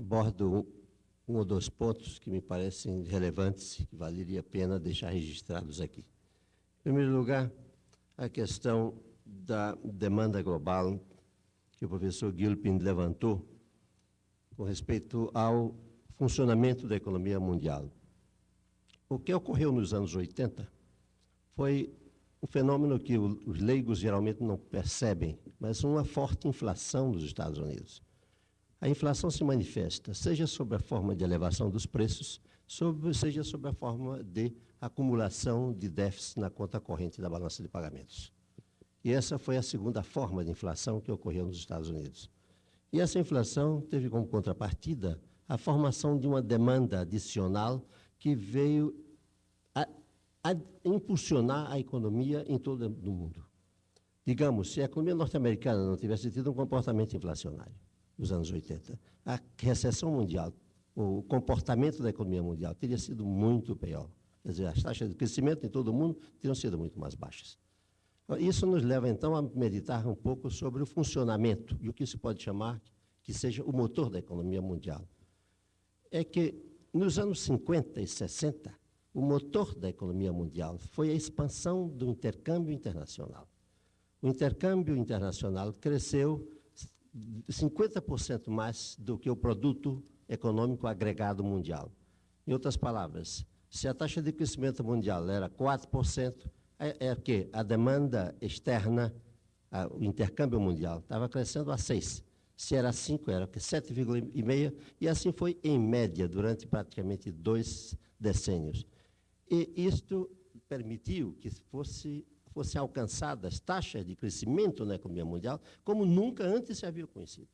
abordo um ou dois pontos que me parecem relevantes e que valeria a pena deixar registrados aqui. Em primeiro lugar, a questão da demanda global que o professor Gilpin levantou com respeito ao funcionamento da economia mundial. O que ocorreu nos anos 80 foi um fenômeno que os leigos geralmente não percebem, mas uma forte inflação nos Estados Unidos. A inflação se manifesta, seja sob a forma de elevação dos preços, seja sob a forma de acumulação de déficit na conta corrente da balança de pagamentos. E essa foi a segunda forma de inflação que ocorreu nos Estados Unidos. E essa inflação teve como contrapartida a formação de uma demanda adicional que veio a impulsionar a economia em todo o mundo. Digamos, se a economia norte-americana não tivesse tido um comportamento inflacionário nos anos 80, a recessão mundial, o comportamento da economia mundial teria sido muito pior. Quer dizer, as taxas de crescimento em todo o mundo teriam sido muito mais baixas. Isso nos leva, então, a meditar um pouco sobre o funcionamento e o que se pode chamar que seja o motor da economia mundial. É que, nos anos 50 e 60, o motor da economia mundial foi a expansão do intercâmbio internacional. O intercâmbio internacional cresceu 50% mais do que o produto econômico agregado mundial. Em outras palavras, se a taxa de crescimento mundial era 4%, é que a demanda externa, o intercâmbio mundial, estava crescendo a 6%. Se era 5%, era 7,5%, e assim foi em média durante praticamente 2 decênios. E isto permitiu que fossem alcançadas taxas de crescimento na economia mundial como nunca antes se havia conhecido.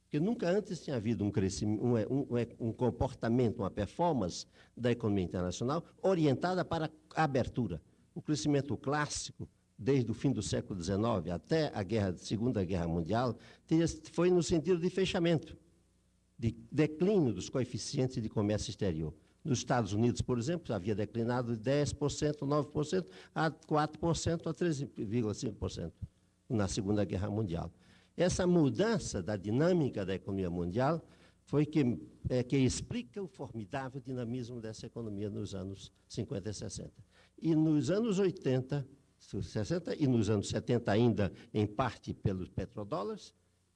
Porque nunca antes tinha havido um comportamento, uma performance da economia internacional orientada para a abertura. O crescimento clássico, desde o fim do século XIX até a Segunda Guerra Mundial, foi no sentido de fechamento, de declínio dos coeficientes de comércio exterior. Nos Estados Unidos, por exemplo, havia declinado de 10%, 9%, a 4%, a 13,5% na Segunda Guerra Mundial. Essa mudança da dinâmica da economia mundial foi que explica o formidável dinamismo dessa economia nos anos 50 e 60. E nos anos 80, 60 e nos anos 70 ainda, em parte pelos petrodólares,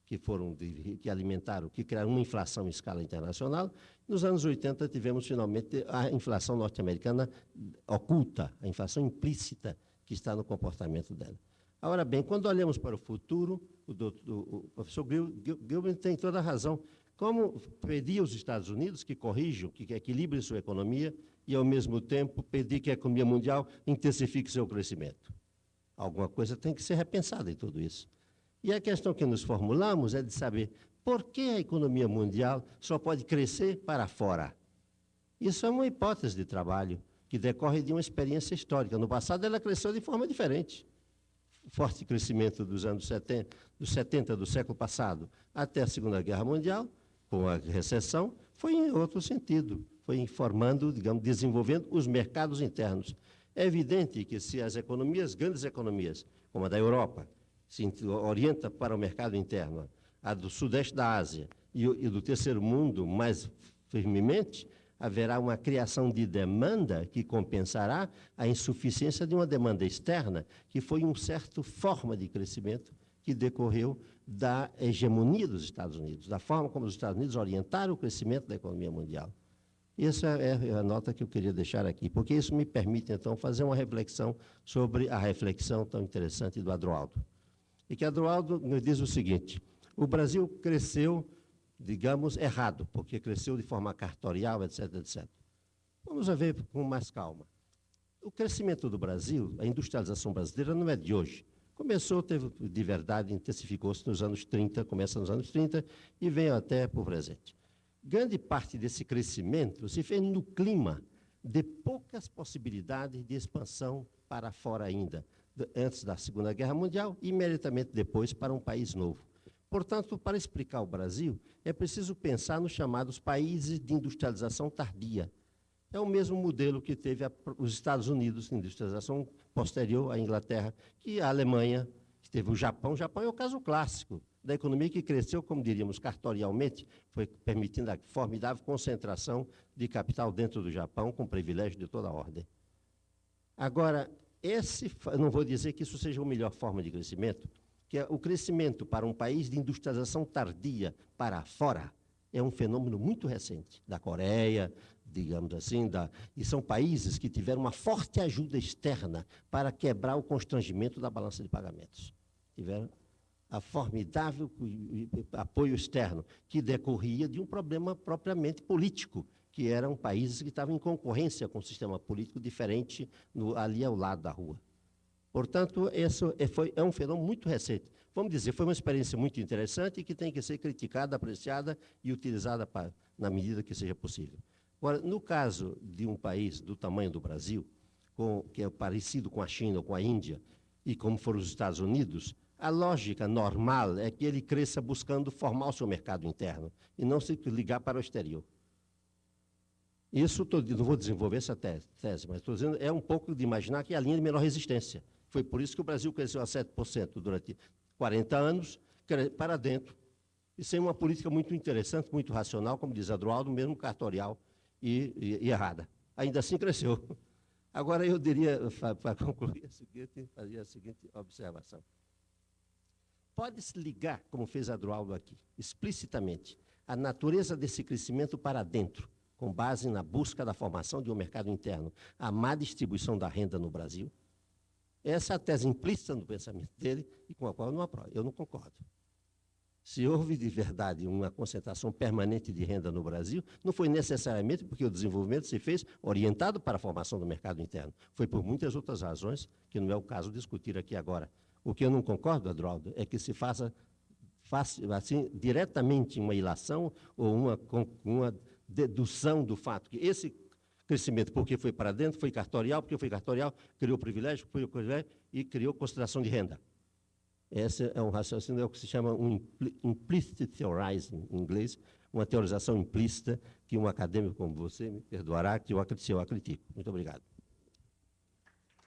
que alimentaram, que criaram uma inflação em escala internacional. Nos anos 80 tivemos finalmente a inflação norte-americana oculta, a inflação implícita que está no comportamento dela. Ora bem, quando olhamos para o futuro, o professor Gilbin tem toda a razão. Como pedir aos Estados Unidos que corrijam, que equilibrem sua economia e, ao mesmo tempo, pedir que a economia mundial intensifique seu crescimento? Alguma coisa tem que ser repensada em tudo isso. E a questão que nos formulamos é de saber por que a economia mundial só pode crescer para fora. Isso é uma hipótese de trabalho que decorre de uma experiência histórica. No passado, ela cresceu de forma diferente. O forte crescimento dos anos 70 do século passado até a Segunda Guerra Mundial, com a recessão, foi em outro sentido. Foi informando, digamos, desenvolvendo os mercados internos. É evidente que se as economias, grandes economias, como a da Europa, se orienta para o mercado interno, a do sudeste da Ásia e do terceiro mundo mais firmemente, haverá uma criação de demanda que compensará a insuficiência de uma demanda externa, que foi uma certa forma de crescimento que decorreu da hegemonia dos Estados Unidos, da forma como os Estados Unidos orientaram o crescimento da economia mundial. Essa é a nota que eu queria deixar aqui, porque isso me permite, então, fazer uma reflexão sobre a reflexão tão interessante do Adroaldo. E que Adroaldo nos diz o seguinte: o Brasil cresceu, digamos, errado, porque cresceu de forma cartorial, etc, etc. Vamos ver com mais calma. O crescimento do Brasil, a industrialização brasileira não é de hoje. Começou, teve de verdade, intensificou-se nos anos 30, começa nos anos 30 e vem até por presente. Grande parte desse crescimento se fez no clima de poucas possibilidades de expansão para fora ainda, antes da Segunda Guerra Mundial e imediatamente depois para um país novo. Portanto, para explicar o Brasil, é preciso pensar nos chamados países de industrialização tardia. É o mesmo modelo que teve os Estados Unidos, industrialização posterior à Inglaterra, que a Alemanha, que teve o Japão. O Japão é o caso clássico da economia que cresceu, como diríamos, cartorialmente, foi permitindo a formidável concentração de capital dentro do Japão, com privilégio de toda a ordem. Agora, não vou dizer que isso seja a melhor forma de crescimento, que o crescimento para um país de industrialização tardia para fora é um fenômeno muito recente, da Coreia, digamos assim, e são países que tiveram uma forte ajuda externa para quebrar o constrangimento da balança de pagamentos. Tiveram a formidável apoio externo, que decorria de um problema propriamente político, que eram países que estavam em concorrência com um sistema político diferente ali ao lado da rua. Portanto, isso é um fenômeno muito recente. Vamos dizer, foi uma experiência muito interessante e que tem que ser criticada, apreciada e utilizada na medida que seja possível. Agora, no caso de um país do tamanho do Brasil, que é parecido com a China ou com a Índia, e como foram os Estados Unidos, a lógica normal é que ele cresça buscando formar o seu mercado interno e não se ligar para o exterior. Isso, não vou desenvolver essa tese, mas estou dizendo, é um pouco de imaginar que é a linha de menor resistência. Foi por isso que o Brasil cresceu a 7% durante 40 anos, para dentro, e sem uma política muito interessante, muito racional, como diz Adroaldo, mesmo cartorial e errada. Ainda assim cresceu. Agora, eu diria, para concluir, fazer a seguinte observação. Pode-se ligar, como fez Adroaldo aqui, explicitamente, a natureza desse crescimento para dentro, com base na busca da formação de um mercado interno, a má distribuição da renda no Brasil. Essa é a tese implícita no pensamento dele e com a qual eu não concordo. Se houve de verdade uma concentração permanente de renda no Brasil, não foi necessariamente porque o desenvolvimento se fez orientado para a formação do mercado interno. Foi por muitas outras razões, que não é o caso discutir aqui agora. O que eu não concordo, Adroaldo, é que se faça assim, diretamente uma ilação ou uma dedução do fato que esse crescimento, porque foi para dentro, foi cartorial, porque foi cartorial, criou privilégio, foi privilégio e criou concentração de renda. Esse é um raciocínio, é o que se chama um implicit theorizing, em inglês, uma teorização implícita que um acadêmico como você me perdoará, que eu a critico. Muito obrigado.